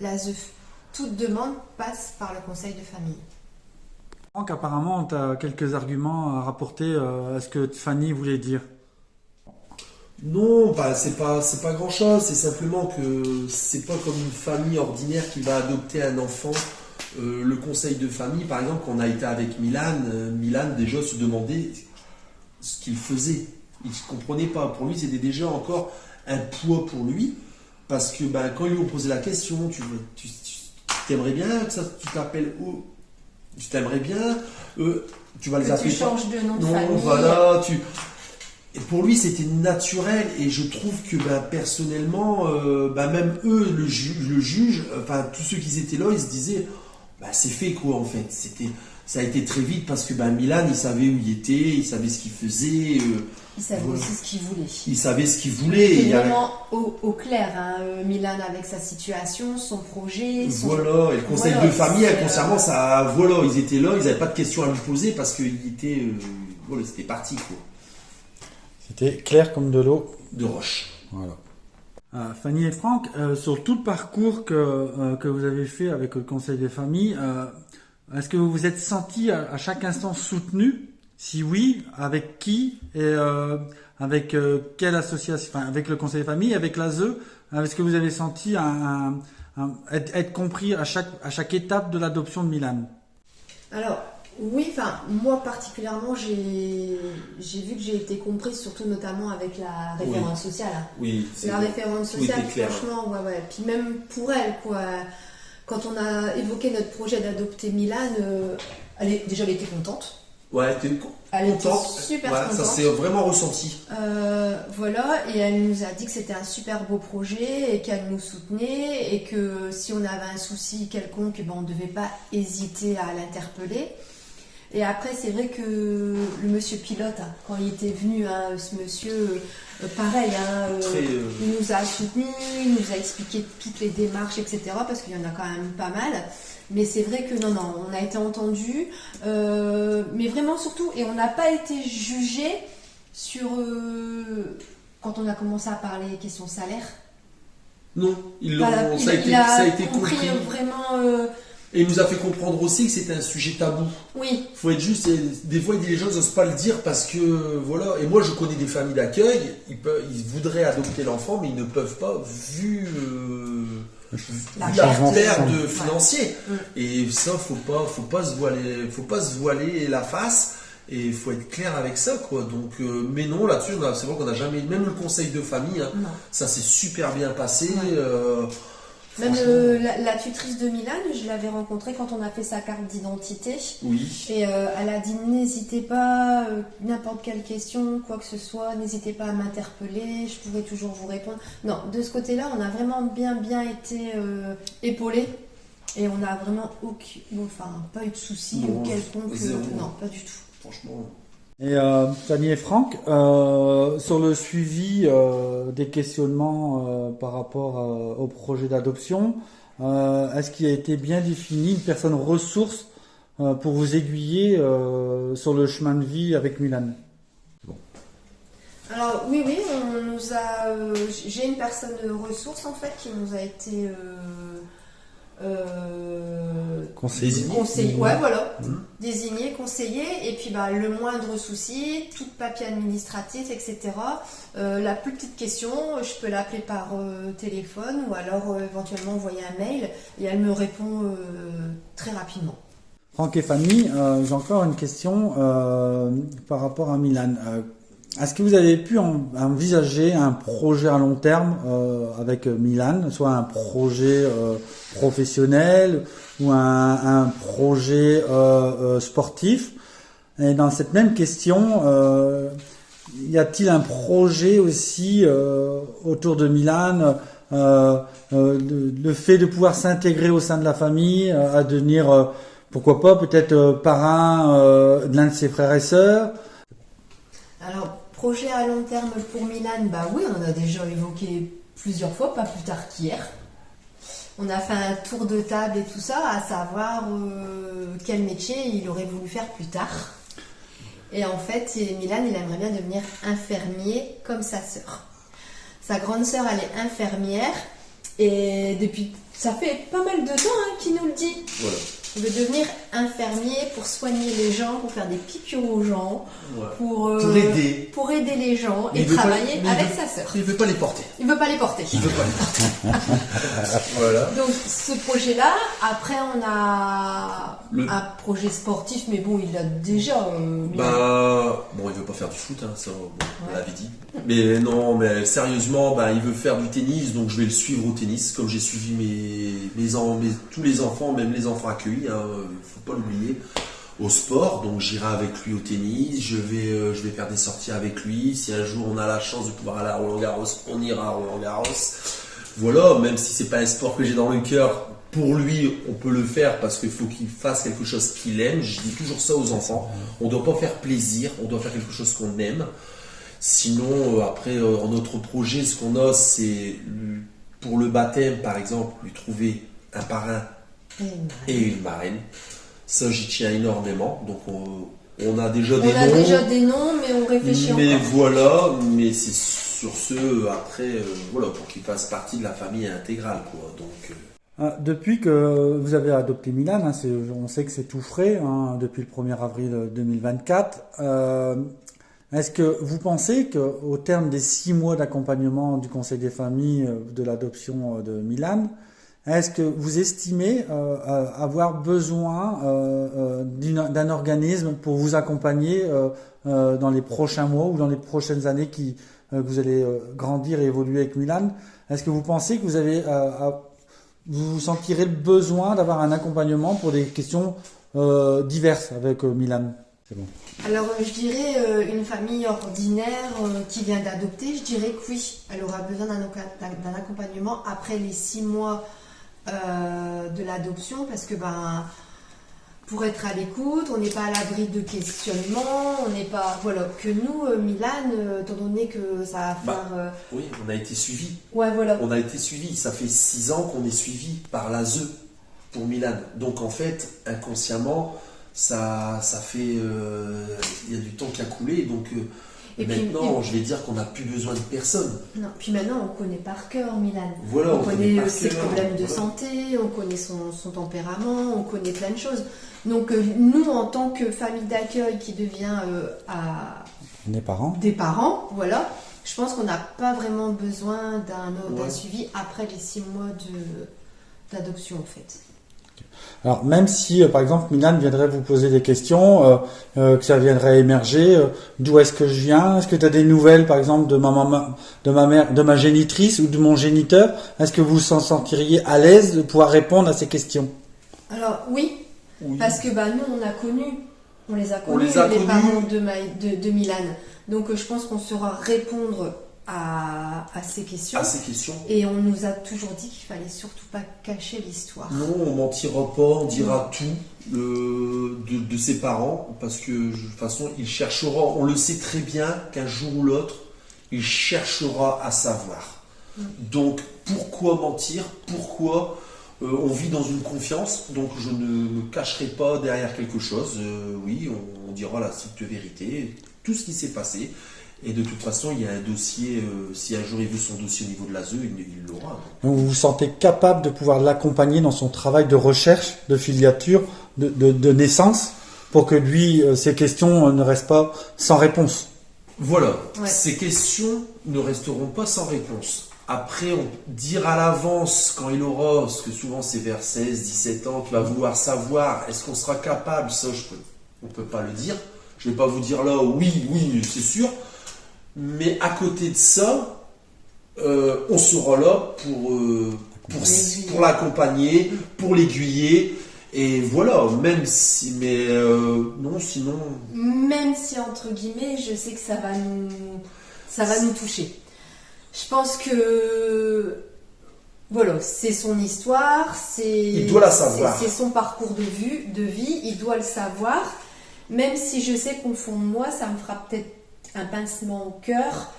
Speaker 3: l'ASE. Toute demande passe par le conseil de famille.
Speaker 1: Franck, apparemment, tu as quelques arguments à rapporter à ce que Fanny voulait dire.
Speaker 2: Non, c'est pas grand chose, c'est simplement que c'est pas comme une famille ordinaire qui va adopter un enfant. Le conseil de famille, par exemple, quand on a été avec Milan déjà se demandait ce qu'il faisait. Il ne comprenait pas. Pour lui, c'était déjà encore un poids pour lui, parce que quand ils lui ont posé la question, tu t'aimerais bien que ça, tu t'appelles où? Tu t'aimerais bien, tu vas les appeler.
Speaker 3: Tu changes de nom de
Speaker 2: non,
Speaker 3: famille.
Speaker 2: Voilà, Et pour lui, c'était naturel, et je trouve que personnellement, même eux, le juge, tous ceux qui étaient là, ils se disaient, c'est fait quoi en fait. Ça a été très vite parce que Milan, il savait où il était, il savait ce qu'il faisait.
Speaker 3: Il savait aussi ce qu'il voulait.
Speaker 2: Il savait ce qu'il voulait.
Speaker 3: Il était vraiment au clair, Milan, avec sa situation, son projet.
Speaker 2: Voilà, et le conseil de famille, inconsciemment, ils étaient là, ils n'avaient pas de questions à lui poser parce qu'il était, c'était parti quoi.
Speaker 1: C'était clair comme de l'eau
Speaker 2: de roche.
Speaker 1: Voilà. Fanny et Franck, sur tout le parcours que vous avez fait avec le conseil des familles, est-ce que vous vous êtes senti à chaque instant soutenu? Si oui, avec qui et avec quelle association? Avec le conseil des familles, avec l'ASE, est-ce que vous avez senti être compris à chaque étape de l'adoption de Milan?
Speaker 3: Alors, oui, moi particulièrement, j'ai vu que j'ai été comprise, surtout notamment avec la référente sociale.
Speaker 2: Oui,
Speaker 3: la référente sociale, franchement, ouais. Puis même pour elle, quoi. Quand on a évoqué notre projet d'adopter Milan, elle était contente.
Speaker 2: Ouais,
Speaker 3: elle était super contente.
Speaker 2: Ça s'est vraiment ressenti.
Speaker 3: Voilà, et elle nous a dit que c'était un super beau projet et qu'elle nous soutenait et que si on avait un souci quelconque, on ne devait pas hésiter à l'interpeller. Et après, c'est vrai que le monsieur pilote, quand il était venu, ce monsieur, pareil, il nous a soutenus, il nous a expliqué toutes les démarches, etc. Parce qu'il y en a quand même pas mal. Mais c'est vrai que non, on a été entendus. Mais vraiment surtout, et on n'a pas été jugés sur... quand on a commencé à parler question salaire.
Speaker 2: Non, ça a été compris.
Speaker 3: Vraiment...
Speaker 2: Et il nous a fait comprendre aussi que c'était un sujet tabou.
Speaker 3: Oui.
Speaker 2: Faut être juste. Des fois, les gens n'osent pas le dire parce que voilà. Et moi, je connais des familles d'accueil. Ils voudraient adopter l'enfant, mais ils ne peuvent pas vu la perte financier. Ouais. Et ça, faut pas se voiler la face. Et il faut être clair avec ça, quoi. Donc, mais non, là-dessus, c'est vrai qu'on n'a jamais. Même le conseil de famille, ça s'est super bien passé. Ouais.
Speaker 3: Même la tutrice de Milan, je l'avais rencontrée quand on a fait sa carte d'identité.
Speaker 2: Oui.
Speaker 3: Et elle a dit n'hésitez pas, n'importe quelle question, quoi que ce soit, n'hésitez pas à m'interpeller, je pourrai toujours vous répondre. Non, de ce côté-là, on a vraiment bien été épaulés. Et on n'a vraiment pas eu de soucis ou quelconque. Non, pas du tout.
Speaker 2: Franchement.
Speaker 1: Et Fanny et Franck, sur le suivi des questionnements par rapport au projet d'adoption, est-ce qu'il a été bien défini une personne ressource pour vous aiguiller sur le chemin de vie avec Milan?
Speaker 3: Alors oui, on nous a. J'ai une personne ressource en fait qui nous a été
Speaker 1: Conseillé.
Speaker 3: Ouais, voilà, désigné, conseillé, et puis le moindre souci, tout papier administratif, etc. La plus petite question, je peux l'appeler par téléphone ou alors éventuellement envoyer un mail et elle me répond très rapidement.
Speaker 1: Franck et Fanny, j'ai encore une question par rapport à Milan. Est-ce que vous avez pu envisager un projet à long terme avec Milan, soit un projet professionnel ou un projet sportif? Et dans cette même question, y a-t-il un projet aussi autour de Milan, le fait de pouvoir s'intégrer au sein de la famille, à devenir, pourquoi pas, peut-être parrain de l'un de ses frères et sœurs?
Speaker 3: Alors, projet à long terme pour Milan, oui, on en a déjà évoqué plusieurs fois, pas plus tard qu'hier. On a fait un tour de table et tout ça, à savoir quel métier il aurait voulu faire plus tard. Et en fait, Milan, il aimerait bien devenir infirmier comme sa sœur. Sa grande sœur, elle est infirmière, et depuis, ça fait pas mal de temps qu'il nous le dit.
Speaker 2: Voilà.
Speaker 3: Il veut devenir infirmier pour soigner les gens, pour faire des piqûres aux gens, pour aider les gens et travailler avec sa sœur.
Speaker 2: Il ne veut pas les porter.
Speaker 3: Il veut pas les porter.
Speaker 2: Voilà.
Speaker 3: Donc ce projet-là, après on a un projet sportif, mais bon, il l'a déjà.
Speaker 2: Il veut pas faire du foot, ça, on l'avait dit. Mais non, mais sérieusement, il veut faire du tennis, donc je vais le suivre au tennis, comme j'ai suivi tous les enfants, même les enfants accueillis. Faut pas l'oublier, au sport, donc j'irai avec lui au tennis, je vais faire des sorties avec lui, si un jour on a la chance de pouvoir aller à Roland-Garros, on ira à Roland-Garros, voilà, même si c'est pas un sport que j'ai dans le cœur, pour lui on peut le faire parce qu'il faut qu'il fasse quelque chose qu'il aime, je dis toujours ça aux enfants, on doit pas faire plaisir, on doit faire quelque chose qu'on aime, sinon après notre projet, ce qu'on a, c'est pour le baptême par exemple, lui trouver un parrain et une marraine. Ça, j'y tiens énormément. Donc, on a déjà des noms.
Speaker 3: On a déjà des noms, mais on réfléchit encore.
Speaker 2: Mais voilà, mais c'est sur ce, après, pour qu'il fasse partie de la famille intégrale, quoi. Donc,
Speaker 1: depuis que vous avez adopté Milan, on sait que c'est tout frais, depuis le 1er avril 2024. Est-ce que vous pensez qu'au terme des 6 mois d'accompagnement du Conseil des familles de l'adoption de Milan, est-ce que vous estimez avoir besoin d'un organisme pour vous accompagner dans les prochains mois ou dans les prochaines années que vous allez grandir et évoluer avec Milan? Est-ce que vous pensez que vous vous sentirez le besoin d'avoir un accompagnement pour des questions diverses avec Milan? C'est bon.
Speaker 3: Alors je dirais une famille ordinaire qui vient d'adopter, je dirais que oui, elle aura besoin d'un accompagnement après les 6 mois de l'adoption, parce que pour être à l'écoute, on n'est pas à l'abri de questionnements, on n'est pas, que nous, Milan, étant donné que ça va faire...
Speaker 2: Oui, on a été suivi.
Speaker 3: Ouais, voilà.
Speaker 2: On a été suivi, ça fait 6 ans qu'on est suivi par l'ASE pour Milan. Donc en fait, inconsciemment, ça fait... il y a du temps qui a coulé, donc... Et maintenant, je vais dire qu'on n'a plus besoin de personne.
Speaker 3: Non, puis maintenant, on connaît par cœur Milan.
Speaker 2: Voilà,
Speaker 3: on connaît ses problèmes de santé, on connaît son tempérament, on connaît plein de choses. Donc, nous, en tant que famille d'accueil qui devient
Speaker 1: des parents,
Speaker 3: je pense qu'on n'a pas vraiment besoin d'un suivi après les 6 mois d'adoption, en fait.
Speaker 1: Alors même si par exemple Milan viendrait vous poser des questions, que ça viendrait émerger, d'où est-ce que je viens, est-ce que tu as des nouvelles par exemple de ma mère, de ma génitrice ou de mon géniteur, est-ce que vous vous sentiriez à l'aise de pouvoir répondre à ces questions?
Speaker 3: Alors oui. Parce que on les a connus les parents de Milan, donc je pense qu'on saura répondre à ces questions. Et on nous a toujours dit qu'il fallait surtout pas cacher l'histoire.
Speaker 2: Non, on mentira pas, on dira tout. de ses parents, parce que de toute façon, il cherchera, on le sait très bien qu'un jour ou l'autre, il cherchera à savoir. Donc, pourquoi mentir? Pourquoi on vit dans une confiance? Donc, je ne me cacherai pas derrière quelque chose. Oui, on dira la stricte vérité, tout ce qui s'est passé. Et de toute façon, il y a un dossier, si un jour il veut son dossier au niveau de l'ASE, il l'aura.
Speaker 1: Donc vous vous sentez capable de pouvoir l'accompagner dans son travail de recherche, de filiature, de naissance, pour que lui, ses questions ne restent pas sans réponse.
Speaker 2: Voilà,
Speaker 3: Ouais.
Speaker 2: ces questions ne resteront pas sans réponse. Après, on dire à l'avance quand il aura, parce que souvent c'est vers 16, 17 ans, qu'il va vouloir savoir, est-ce qu'on sera capable, ça on ne peut pas le dire. Je ne vais pas vous dire là, oui, c'est sûr. Mais à côté de ça, on sera là pour l'accompagner, pour l'aiguiller. Et voilà, même si, mais non, sinon.
Speaker 3: Même si, entre guillemets, je sais que ça va nous toucher. Je pense que, voilà, c'est son histoire,
Speaker 2: Il doit la savoir.
Speaker 3: c'est son parcours de vie, il doit le savoir. Même si je sais qu'au fond de moi, ça me fera peut-être un pincement au cœur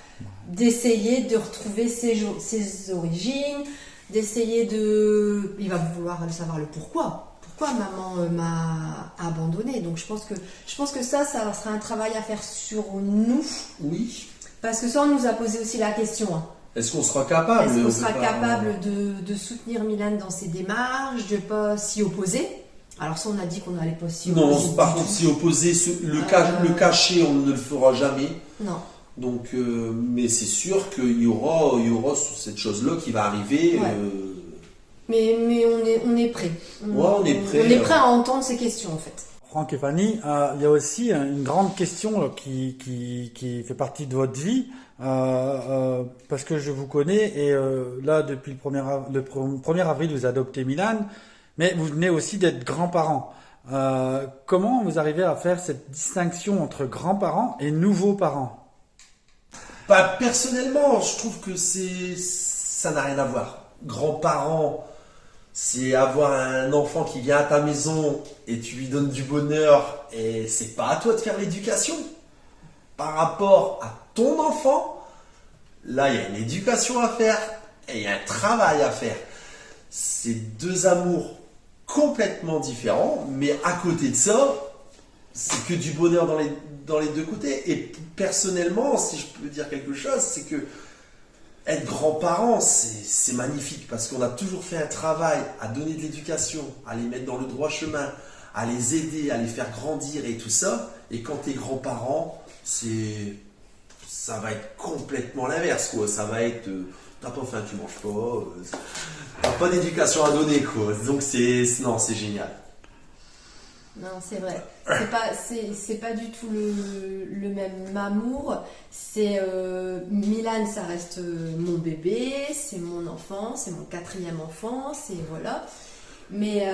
Speaker 3: d'essayer de retrouver ses origines, d'essayer de... Il va vouloir savoir le pourquoi. Pourquoi maman m'a abandonné. Donc je pense que ça sera un travail à faire sur nous.
Speaker 2: Oui.
Speaker 3: Parce que ça, on nous a posé aussi la question. Hein.
Speaker 2: Est-ce qu'on sera capable?
Speaker 3: Est-ce qu'on sera capable de soutenir Milan dans ses démarches, de ne pas s'y opposer? Alors ça, on a dit qu'on n'allait pas s'y opposer.
Speaker 2: Non, par contre, s'y opposer, le cacher, on ne le fera jamais.
Speaker 3: Non.
Speaker 2: Donc, mais c'est sûr qu'il y aura cette chose-là qui va arriver.
Speaker 3: Ouais. Mais on est prêt.
Speaker 2: On est prêt.
Speaker 3: On est prêt à entendre ces questions, en fait.
Speaker 1: Franck et Fanny, il y a aussi une grande question qui fait partie de votre vie, parce que je vous connais, et là, depuis le 1er avril, vous adoptez Milan, mais vous venez aussi d'être grands-parents. Comment vous arrivez à faire cette distinction entre grands-parents et nouveaux parents?
Speaker 2: Personnellement, je trouve que ça n'a rien à voir. Grands-parents, c'est avoir un enfant qui vient à ta maison et tu lui donnes du bonheur, et c'est pas à toi de faire l'éducation. Par rapport à ton enfant, là, il y a une éducation à faire et il y a un travail à faire. C'est deux amours complètement différents, mais à côté de ça, c'est que du bonheur dans les deux côtés. Et personnellement, si je peux dire quelque chose, c'est que être grand-parent, c'est magnifique, parce qu'on a toujours fait un travail à donner de l'éducation, à les mettre dans le droit chemin, à les aider, à les faire grandir et tout ça. Et quand tu es grand-parent, ça va être complètement l'inverse, quoi. Ça va être, t'as pas faim, tu manges pas, t'as pas d'éducation à donner, quoi. Donc non, c'est génial.
Speaker 3: Non, c'est vrai. C'est pas du tout le même amour. C'est Milan, ça reste mon bébé, c'est mon enfant, c'est mon 4e enfant, c'est voilà. Mais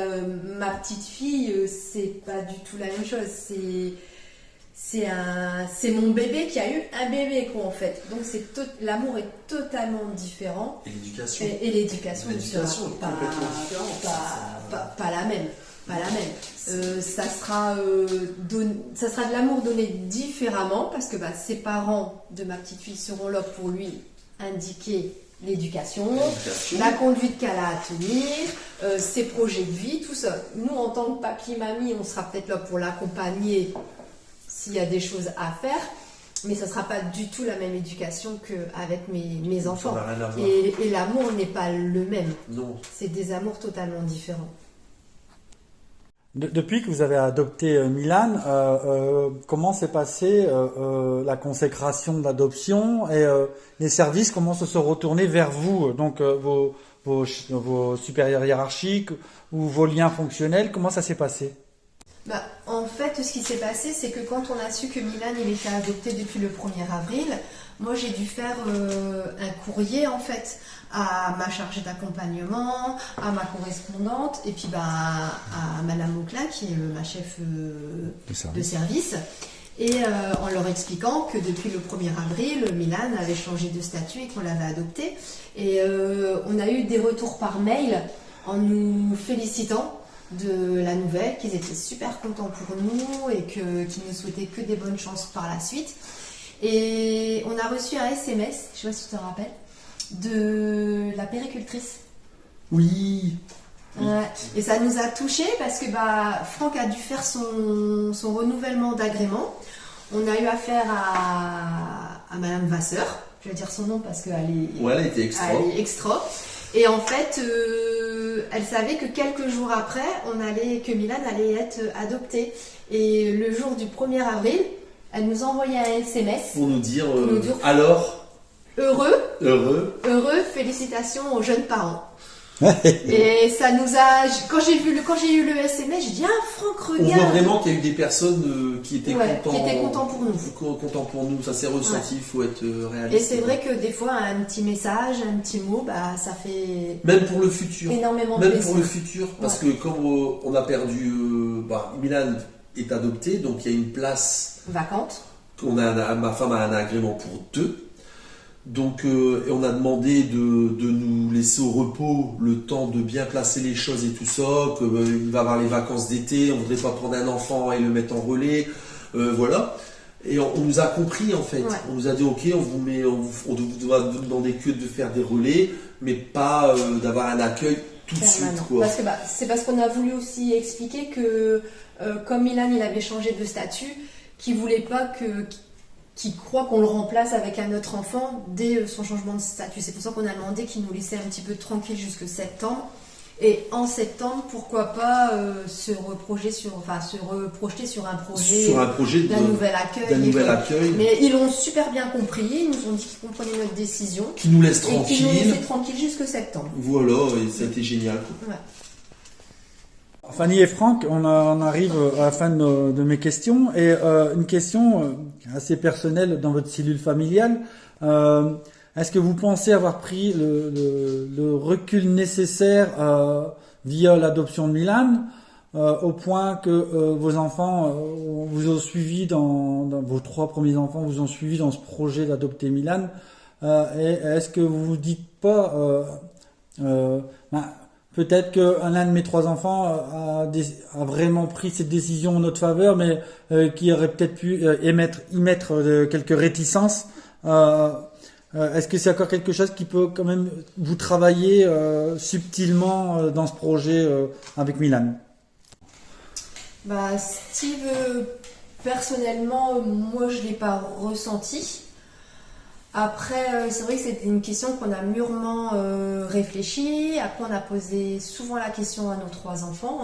Speaker 3: ma petite fille, c'est pas du tout la même chose. C'est mon bébé qui a eu un bébé, quoi, en fait. Donc l'amour est totalement différent.
Speaker 2: Et l'éducation.
Speaker 3: Et l'éducation
Speaker 2: L'éducation
Speaker 3: sera
Speaker 2: est complètement différente.
Speaker 3: pas la même. Pas la même. Ça sera de l'amour donné différemment, parce que ses parents de ma petite fille seront là pour lui indiquer l'éducation, la conduite qu'elle a à tenir, ses projets de vie, tout ça. Nous, en tant que papi, mamie, on sera peut-être là pour l'accompagner s'il y a des choses à faire, mais ça ne sera pas du tout la même éducation qu'avec mes enfants.
Speaker 2: Ça n'a rien à voir.
Speaker 3: Et l'amour n'est pas le même.
Speaker 2: Non.
Speaker 3: C'est des amours totalement différents.
Speaker 1: Depuis que vous avez adopté Milan, comment s'est passée la consécration de l'adoption, et les services, comment se sont retournés vers vous, donc vos supérieurs hiérarchiques ou vos liens fonctionnels, comment ça s'est passé?
Speaker 3: En fait, ce qui s'est passé, c'est que quand on a su que Milan il était adopté depuis le 1er avril, moi j'ai dû faire un courrier, en fait, à ma chargée d'accompagnement, à ma correspondante, et puis à Madame Auclin, qui est ma chef de service, et en leur expliquant que depuis le 1er avril, Milan avait changé de statut et qu'on l'avait adopté. Et on a eu des retours par mail en nous félicitant de la nouvelle, qu'ils étaient super contents pour nous et qu'ils nous souhaitaient que des bonnes chances par la suite. Et on a reçu un SMS, je sais pas si tu te rappelles, de la péricultrice.
Speaker 2: Oui.
Speaker 3: Ouais. Et ça nous a touchés parce que Franck a dû faire son renouvellement d'agrément. On a eu affaire à Madame Vasseur, je vais dire son nom parce qu'elle
Speaker 2: elle était extra.
Speaker 3: Elle est extra. Et en fait, elle savait que quelques jours après, que Milan allait être adoptée. Et le jour du 1er avril, elle nous a envoyé un SMS
Speaker 2: pour nous dire alors
Speaker 3: heureux, félicitations aux jeunes parents. Et ça nous a. Quand j'ai eu le SMS, j'ai dit Franck, regarde.
Speaker 2: On voit vraiment qu'il y a eu des personnes qui étaient
Speaker 3: contents pour nous.
Speaker 2: Contents pour nous, ça s'est ressenti, il faut être réaliste.
Speaker 3: Et c'est vrai que des fois, un petit message, un petit mot, ça fait.
Speaker 2: Même pour le futur.
Speaker 3: Énormément
Speaker 2: de
Speaker 3: plaisir.
Speaker 2: Même pour le futur, parce que comme on a perdu. Milan est adopté, donc il y a une place.
Speaker 3: Vacante.
Speaker 2: Ma femme a un agrément pour 2. Donc on a demandé de nous laisser au repos le temps de bien placer les choses et tout ça, qu'il va avoir les vacances d'été, on ne voudrait pas prendre un enfant et le mettre en relais, voilà. Et on nous a compris en fait, on nous a dit ok, on va vous demander que de faire des relais, mais pas d'avoir un accueil tout de suite. Quoi.
Speaker 3: Parce que c'est parce qu'on a voulu aussi expliquer que comme Milan il avait changé de statut, qu'il ne voulait pas qui croit qu'on le remplace avec un autre enfant dès son changement de statut. C'est pour ça qu'on a demandé qu'il nous laissait un petit peu tranquille jusque septembre. Et en septembre, pourquoi pas se reprojeter sur un projet d'un nouvel accueil. Mais ils l'ont super bien compris, ils nous ont dit qu'ils comprenaient notre décision.
Speaker 2: Qu'ils nous laissent tranquille.
Speaker 3: Et qu'ils nous laissaient tranquille jusque septembre.
Speaker 2: Voilà, et ça a été génial.
Speaker 3: Ouais.
Speaker 1: Fanny et Franck, on arrive à la fin de mes questions et une question assez personnelle dans votre cellule familiale. Est-ce que vous pensez avoir pris le recul nécessaire via l'adoption de Milan au point que vos enfants vous ont suivi dans vos 3 premiers enfants vous ont suivi dans ce projet d'adopter Milan et est-ce que vous vous dites pas peut-être que l'un de mes 3 enfants a vraiment pris cette décision en notre faveur, mais qui aurait peut-être pu y mettre quelques réticences. Est-ce que c'est encore quelque chose qui peut quand même vous travailler subtilement dans ce projet avec Milan?
Speaker 3: Steve, personnellement, moi je ne l'ai pas ressenti. Après, c'est vrai que c'était une question qu'on a mûrement réfléchi. Après, on a posé souvent la question à nos 3 enfants.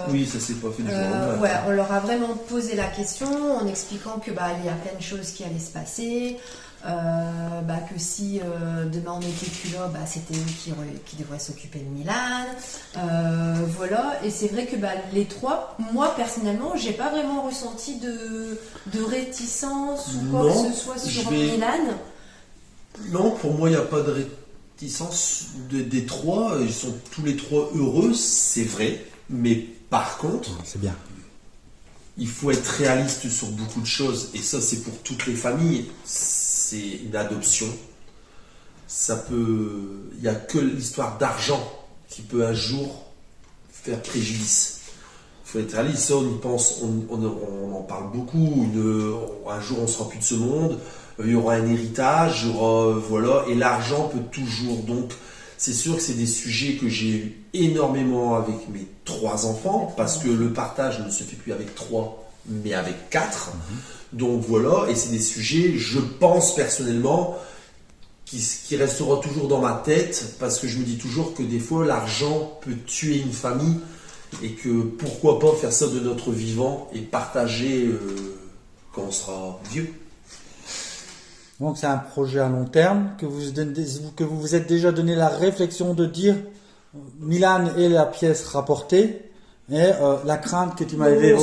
Speaker 2: Oui, ça s'est pas fait du jour au lendemain.
Speaker 3: On leur a vraiment posé la question en expliquant que il y a plein de choses qui allaient se passer. Que si demain on n'était plus là, c'était eux qui devraient s'occuper de Milan. Voilà. Et c'est vrai que les 3, moi personnellement, j'ai pas vraiment ressenti de réticence ou quoi que ce soit sur Milan.
Speaker 2: Non, pour moi, il n'y a pas de réticence des 3. Ils sont tous les 3 heureux, c'est vrai. Mais par contre,
Speaker 1: c'est bien.
Speaker 2: Il faut être réaliste sur beaucoup de choses. Et ça, c'est pour toutes les familles. C'est une adoption. Il n'y a que l'histoire d'argent qui peut un jour faire préjudice. Il faut être réaliste. Ça, on y pense, on en parle beaucoup. Un jour, on ne sera plus de ce monde. Il y aura un héritage, voilà, et l'argent peut toujours. Donc, c'est sûr que c'est des sujets que j'ai eu énormément avec mes 3 enfants, parce que le partage ne se fait plus avec 3, mais avec 4. Donc voilà, et c'est des sujets, je pense personnellement, qui resteront toujours dans ma tête, parce que je me dis toujours que des fois, l'argent peut tuer une famille, et que pourquoi pas faire ça de notre vivant et partager quand on sera vieux.
Speaker 1: Donc c'est un projet à long terme que vous vous êtes déjà donné la réflexion de dire Milan est la pièce rapportée et la crainte que tu m'avais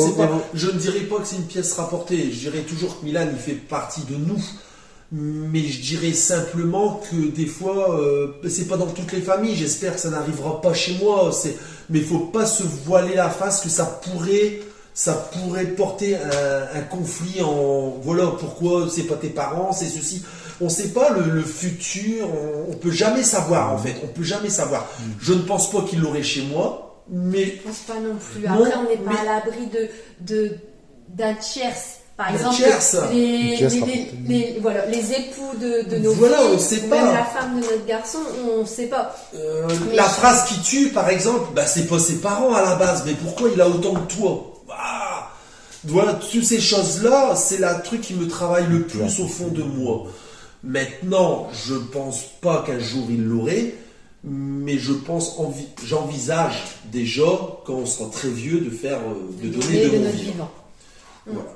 Speaker 2: je ne dirais pas que c'est une pièce rapportée, je dirais toujours que Milan il fait partie de nous, mais je dirais simplement que des fois c'est pas dans toutes les familles, j'espère que ça n'arrivera pas chez moi, mais il faut pas se voiler la face que ça pourrait porter un conflit voilà pourquoi c'est pas tes parents, c'est ceci. On sait pas le futur, on peut jamais savoir en fait, on peut jamais savoir. Je ne pense pas qu'il l'aurait chez moi, Mais
Speaker 3: Je pense pas non plus.
Speaker 2: Non,
Speaker 3: Après, on n'est pas
Speaker 2: mais-
Speaker 3: à l'abri d'un tierce. Par
Speaker 2: D'un
Speaker 3: exemple,
Speaker 2: tierce.
Speaker 3: voilà, les époux de nos
Speaker 2: Voilà,
Speaker 3: filles,
Speaker 2: on sait
Speaker 3: ou
Speaker 2: pas.
Speaker 3: même la femme de notre garçon, on ne sait pas. Mais
Speaker 2: la
Speaker 3: je-
Speaker 2: phrase qui tue, par exemple, bah, c'est pas ses parents à la base, mais pourquoi il a autant que toi? Voilà, toutes ces choses-là, c'est la truc qui me travaille le plus au fond de moi. Maintenant, je pense pas qu'un jour il l'aurait, mais j'envisage déjà, quand on sera très vieux, de donner de
Speaker 3: de
Speaker 2: mon
Speaker 3: notre
Speaker 2: vivant.
Speaker 3: vivant.
Speaker 2: Voilà.